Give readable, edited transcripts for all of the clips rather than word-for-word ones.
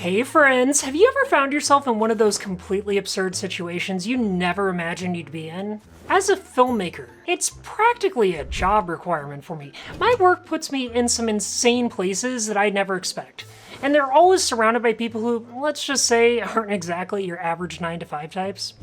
Hey friends, have you ever found yourself in one of those completely absurd situations you never imagined you'd be in? As a filmmaker, it's practically a job requirement for me. My work puts me in some insane places that I'd never expect. And they're always surrounded by people who, let's just say, aren't exactly your average 9-to-5 types.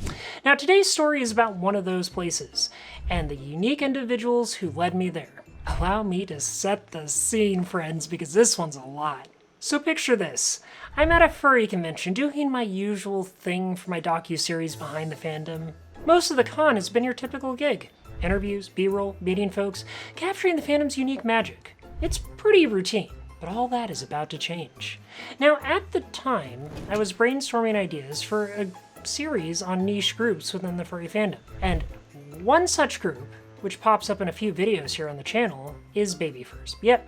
Now today's story is about one of those places, and the unique individuals who led me there. Allow me to set the scene, friends, because this one's a lot. So picture this. I'm at a furry convention doing my usual thing for my docuseries Behind the Fandom. Most of the con has been your typical gig. Interviews, B-roll, meeting folks, capturing the fandom's unique magic. It's pretty routine, but all that is about to change. Now at the time, I was brainstorming ideas for a series on niche groups within the furry fandom. And one such group, which pops up in a few videos here on the channel, is babyfurs. Yep,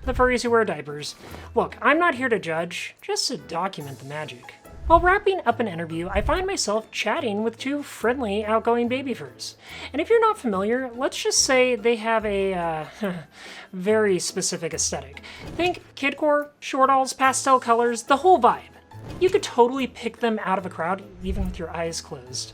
the furries who wear diapers. Look, I'm not here to judge, just to document the magic. While wrapping up an interview, I find myself chatting with two friendly, outgoing babyfurs. And if you're not familiar, let's just say they have a very specific aesthetic. Think kidcore, short alls, pastel colors, the whole vibe. You could totally pick them out of a crowd, even with your eyes closed.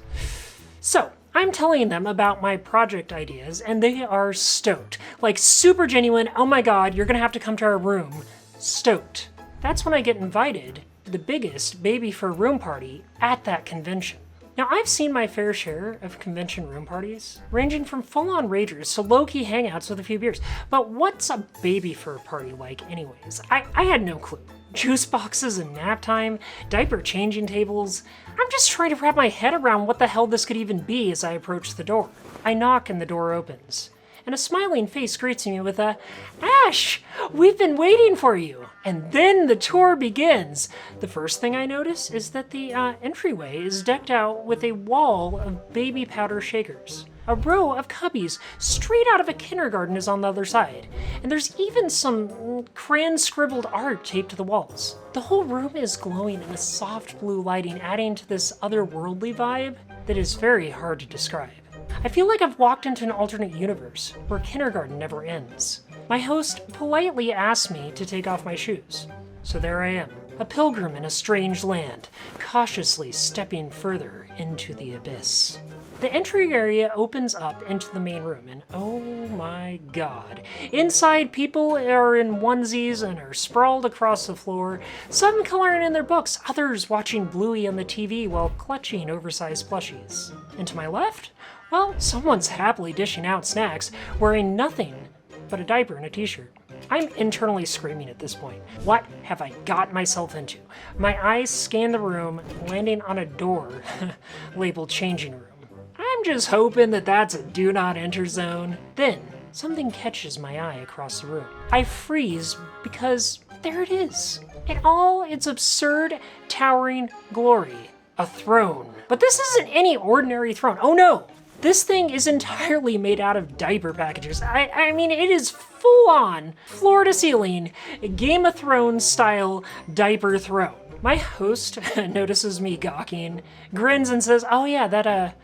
So, I'm telling them about my project ideas, and they are stoked. Like, super genuine, oh my god, you're gonna have to come to our room. Stoked. That's when I get invited to the biggest baby fur room party at that convention. Now, I've seen my fair share of convention room parties, ranging from full-on ragers to low-key hangouts with a few beers. But what's a baby fur party like anyways? I had no clue. Juice boxes and nap time, diaper changing tables. I'm just trying to wrap my head around what the hell this could even be as I approach the door. I knock and the door opens, and a smiling face greets me with a, "Ash, we've been waiting for you." And then the tour begins. The first thing I notice is that the entryway is decked out with a wall of baby powder shakers. A row of cubbies straight out of a kindergarten is on the other side, and there's even some crayon-scribbled art taped to the walls. The whole room is glowing in a soft blue lighting, adding to this otherworldly vibe that is very hard to describe. I feel like I've walked into an alternate universe where kindergarten never ends. My host politely asked me to take off my shoes, so there I am, a pilgrim in a strange land, cautiously stepping further into the abyss. The entry area opens up into the main room, and oh my god. Inside, people are in onesies and are sprawled across the floor, some coloring in their books, others watching Bluey on the TV while clutching oversized plushies. And to my left, well, someone's happily dishing out snacks, wearing nothing but a diaper and a t-shirt. I'm internally screaming at this point. What have I got myself into? My eyes scan the room, landing on a door labeled changing room. I'm just hoping that that's a do not enter zone. Then, something catches my eye across the room. I freeze because there it is. In all its absurd, towering glory. A throne. But this isn't any ordinary throne. Oh no! This thing is entirely made out of diaper packages. I mean, it is full-on, floor-to-ceiling, Game of Thrones style diaper throne. My host notices me gawking, grins and says, "Oh yeah, that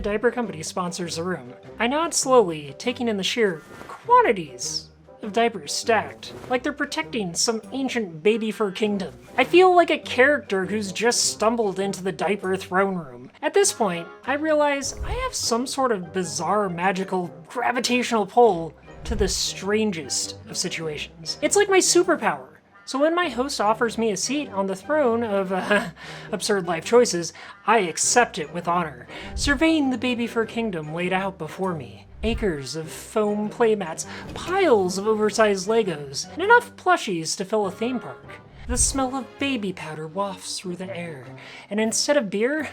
diaper company sponsors the room." I nod slowly, taking in the sheer quantities of diapers stacked, like they're protecting some ancient baby fur kingdom. I feel like a character who's just stumbled into the diaper throne room. At this point, I realize I have some sort of bizarre, magical, gravitational pull to the strangest of situations. It's like my superpower. So when my host offers me a seat on the throne of absurd life choices, I accept it with honor, surveying the baby fur kingdom laid out before me. Acres of foam playmats, piles of oversized Legos, and enough plushies to fill a theme park. The smell of baby powder wafts through the air, and instead of beer,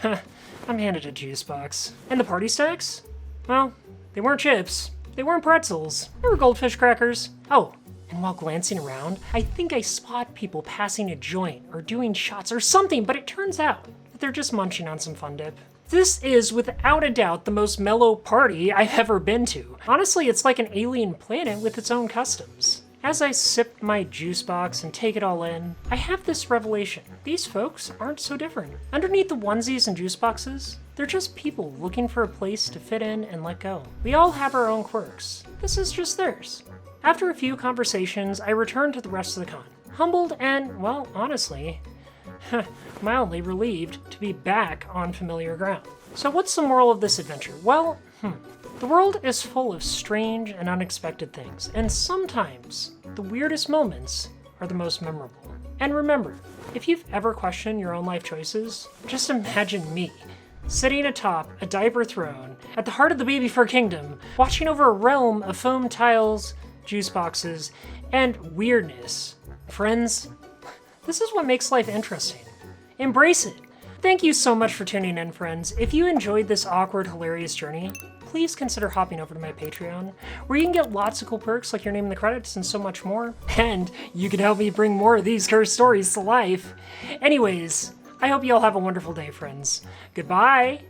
I'm handed a juice box. And the party snacks? Well, they weren't chips, they weren't pretzels, they were goldfish crackers. Oh, and while glancing around, I think I spot people passing a joint or doing shots or something, but it turns out that they're just munching on some Fun Dip. This is, without a doubt, the most mellow party I've ever been to. Honestly, it's like an alien planet with its own customs. As I sip my juice box and take it all in, I have this revelation. These folks aren't so different. Underneath the onesies and juice boxes, they're just people looking for a place to fit in and let go. We all have our own quirks. This is just theirs. After a few conversations, I return to the rest of the con. Humbled and, well, honestly, mildly relieved to be back on familiar ground. So what's the moral of this adventure? Well, the world is full of strange and unexpected things, and sometimes the weirdest moments are the most memorable. And remember, if you've ever questioned your own life choices, just imagine me, sitting atop a diaper throne at the heart of the baby fur kingdom, watching over a realm of foam tiles, juice boxes, and weirdness. Friends, this is what makes life interesting. Embrace it. Thank you so much for tuning in, friends. If you enjoyed this awkward, hilarious journey, please consider hopping over to my Patreon, where you can get lots of cool perks like your name in the credits and so much more. And you can help me bring more of these cursed stories to life. Anyways, I hope you all have a wonderful day, friends. Goodbye!